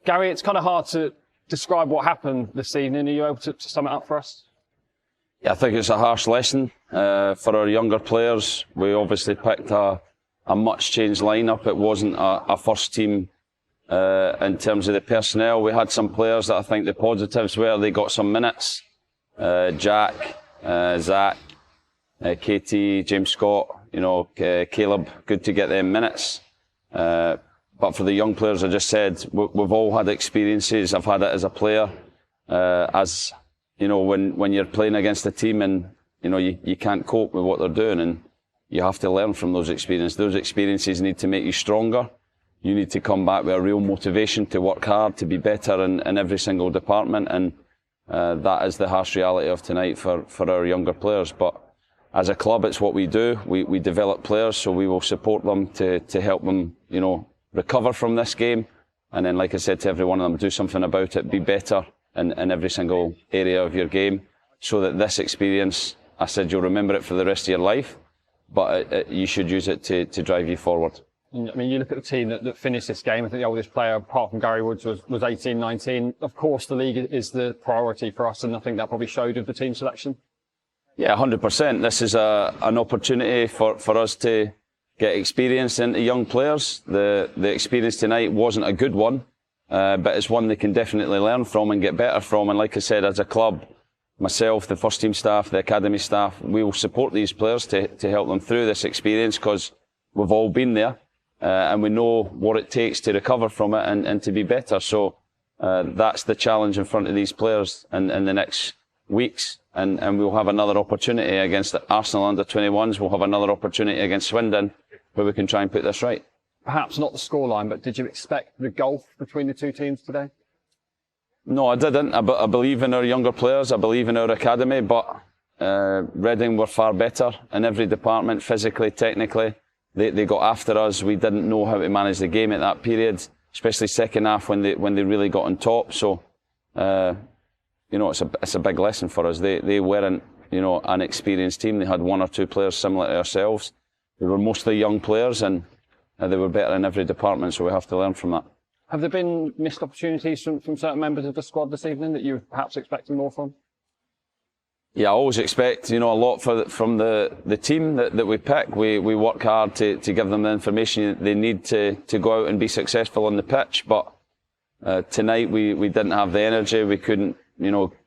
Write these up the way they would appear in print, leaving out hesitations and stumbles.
Gary, it's kind of hard to describe what happened this evening. Are you able to sum it up for us? Yeah, I think it's a harsh lesson for our younger players. We obviously picked a much changed lineup. It wasn't a first team in terms of the personnel. We had some players that I think the positives were they got some minutes. Jack, Zach, KT, James Scott, Caleb, good to get them minutes. But for the young players, I just said, we've all had experiences. I've had it as a player, as when you're playing against a team and you can't cope with what they're doing, and you have to learn from those experiences. Those experiences need to make you stronger. You need to come back with a real motivation to work hard, to be better in every single department, and that is the harsh reality of tonight for our younger players. But as a club, it's what we do. We develop players, so we will support them to help them, recover from this game. And then, like I said to every one of them, do something about it, be better in every single area of your game, so that this experience, I said, you'll remember it for the rest of your life, but you should use it to drive you forward. I mean, you look at the team that finished this game. I think the oldest player, apart from Gary Woods, was 18, 19. Of course, the league is the priority for us, and I think that probably showed with the team selection. Yeah, 100%. This is an opportunity for us to get experience into young players. The experience tonight wasn't a good one, but it's one they can definitely learn from and get better from. And like I said, as a club, myself, the first team staff, the academy staff, we will support these players to help them through this experience, because we've all been there. And we know what it takes to recover from it and to be better. So that's the challenge in front of these players in the next weeks. And we'll have another opportunity against the Arsenal under-21s. We'll have another opportunity against Swindon where we can try and put this right. Perhaps not the scoreline, but did you expect the gulf between the two teams today? No, I didn't. I believe in our younger players. I believe in our academy. But Reading were far better in every department, physically, technically. They got after us. We didn't know how to manage the game at that period, especially second half when they really got on top. So, it's a big lesson for us. They weren't, an experienced team. They had one or two players similar to ourselves. They were mostly young players, and they were better in every department. So we have to learn from that. Have there been missed opportunities from certain members of the squad this evening that you were perhaps expecting more from? Yeah, I always expect, a lot from the team that we pick. We work hard to give them the information they need to go out and be successful on the pitch. But tonight we didn't have the energy. We couldn't,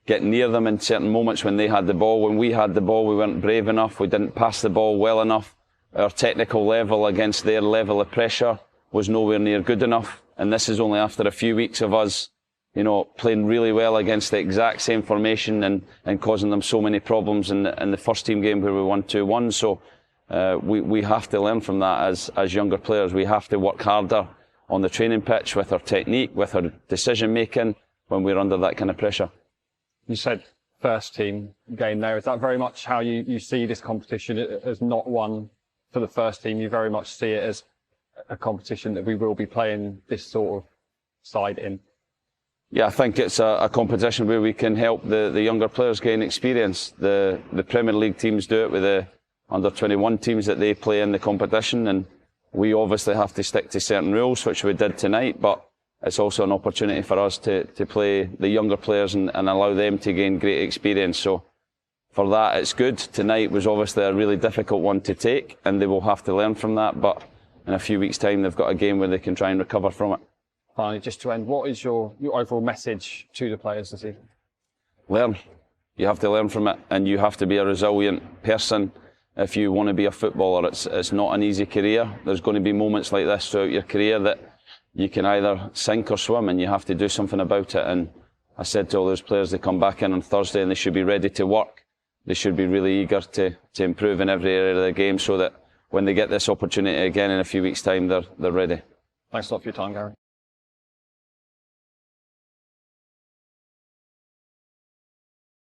get near them in certain moments when they had the ball. When we had the ball, we weren't brave enough. We didn't pass the ball well enough. Our technical level against their level of pressure was nowhere near good enough. And this is only after a few weeks of us playing really well against the exact same formation and causing them so many problems in the first team game where we won 2-1. So we have to learn from that as younger players. We have to work harder on the training pitch with our technique, with our decision making when we're under that kind of pressure. You said first team game there. Is that very much how you see this competition as not one for the first team? You very much see it as a competition that we will be playing this sort of side in? Yeah, I think it's a competition where we can help the younger players gain experience. The Premier League teams do it with the under-21 teams that they play in the competition, and we obviously have to stick to certain rules, which we did tonight, but it's also an opportunity for us to play the younger players and allow them to gain great experience. So for that, it's good. Tonight was obviously a really difficult one to take, and they will have to learn from that, but in a few weeks' time, they've got a game where they can try and recover from it. Finally, just to end, what is your overall message to the players this evening? Learn. You have to learn from it, and you have to be a resilient person if you want to be a footballer. It's not an easy career. There's going to be moments like this throughout your career that you can either sink or swim, and you have to do something about it. And I said to all those players, they come back in on Thursday and they should be ready to work. They should be really eager to improve in every area of the game, so that when they get this opportunity again in a few weeks' time, they're ready. Thanks a lot for your time, Gary.